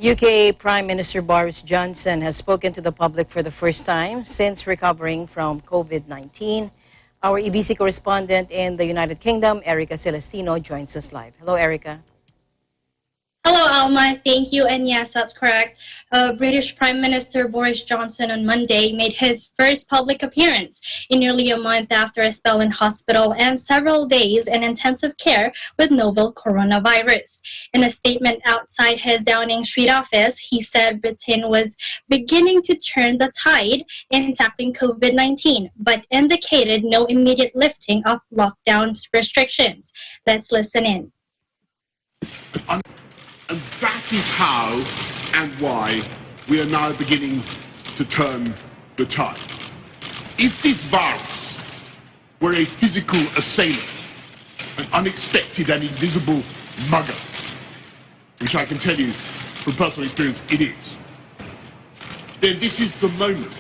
UK Prime Minister Boris Johnson has spoken to the public for the first time since recovering from COVID-19. Our EBC correspondent in the United Kingdom, Erica Celestino, joins us live. Hello, Erica. Hello, Alma. Thank you. And yes, that's correct. British Prime Minister Boris Johnson on Monday made his first public appearance in nearly a month after a spell in hospital and several days in intensive care with novel coronavirus. In a statement outside his Downing Street office, he said Britain was beginning to turn the tide in tackling COVID-19, but indicated no immediate lifting of lockdown restrictions. Let's listen in. And that is how and why we are now beginning to turn the tide. If this virus were a physical assailant, an unexpected and invisible mugger, which I can tell you from personal experience it is, then this is the moment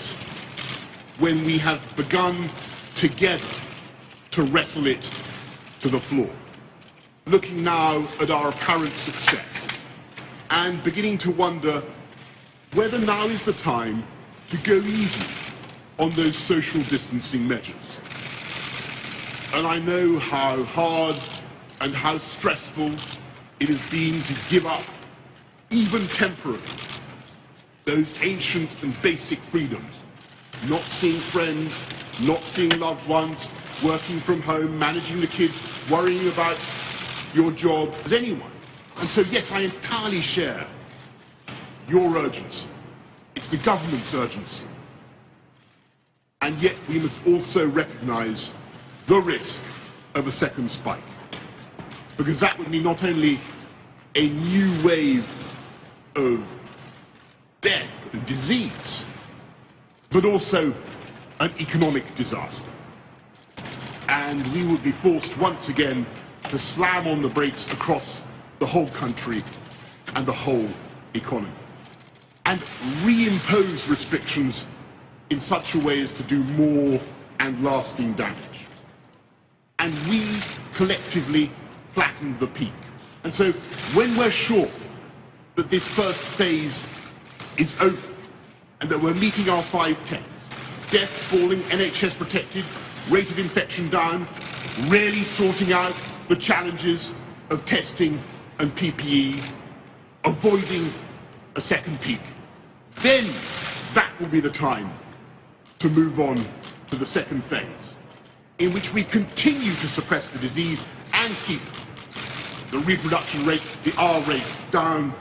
when we have begun together to wrestle it to the floor. Looking now at our current success, and beginning to wonder whether now is the time to go easy on those social distancing measures. And I know how hard and how stressful it has been to give up, even temporarily, those ancient and basic freedoms. Not seeing friends, not seeing loved ones, working from home, managing the kids, worrying about your job as anyone. And so, yes, I entirely share your urgency. It's the government's urgency. And yet we must also recognize the risk of a second spike. Because that would mean not only a new wave of death and disease, but also an economic disaster. And we would be forced once again to slam on the brakes across the whole country and the whole economy, and reimpose restrictions in such a way as to do more and lasting damage. And we collectively flatten the peak. And so when we're sure that this first phase is over and that we're meeting our 5 tests, deaths falling, NHS protected, rate of infection down, really sorting out the challenges of testing and PPE, avoiding a second peak, then that will be the time to move on to the second phase, in which we continue to suppress the disease and keep the reproduction rate, the R rate, down,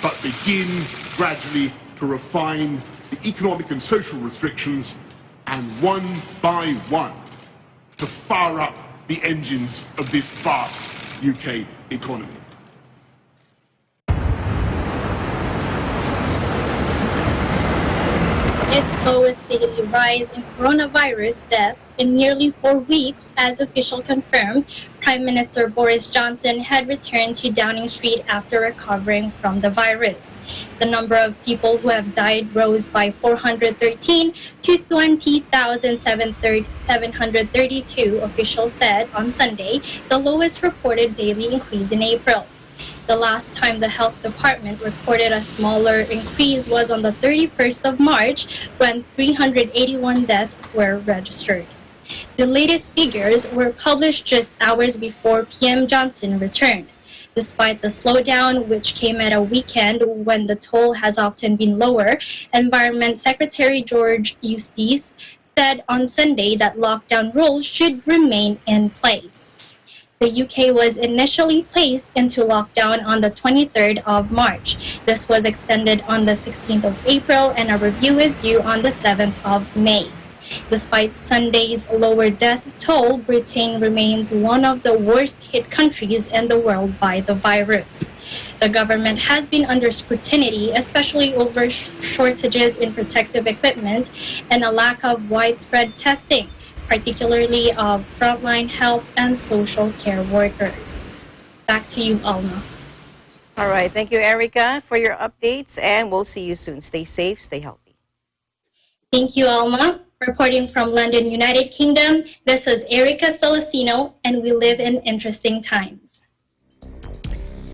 but begin gradually to refine the economic and social restrictions, and one by one to fire up the engines of this vast UK economy. Its lowest daily rise in coronavirus deaths in nearly 4 weeks, as officials confirmed. Prime Minister Boris Johnson had returned to Downing Street after recovering from the virus. The number of people who have died rose by 413 to 20,732, officials said on Sunday, the lowest reported daily increase in April. The last time the health department reported a smaller increase was on the 31st of March, when 381 deaths were registered. The latest figures were published just hours before PM Johnson returned. Despite the slowdown, which came at a weekend when the toll has often been lower, Environment Secretary George Eustice said on Sunday that lockdown rules should remain in place. The UK was initially placed into lockdown on the 23rd of March. This was extended on the 16th of April, and a review is due on the 7th of May. Despite Sunday's lower death toll, Britain remains one of the worst-hit countries in the world by the virus. The government has been under scrutiny, especially over shortages in protective equipment and a lack of widespread testing, particularly of frontline health and social care workers. Back to you, Alma. All right. Thank you, Erica, for your updates, and we'll see you soon. Stay safe, stay healthy. Thank you, Alma. Reporting from London, United Kingdom, this is Erica Celestino, and we live in interesting times.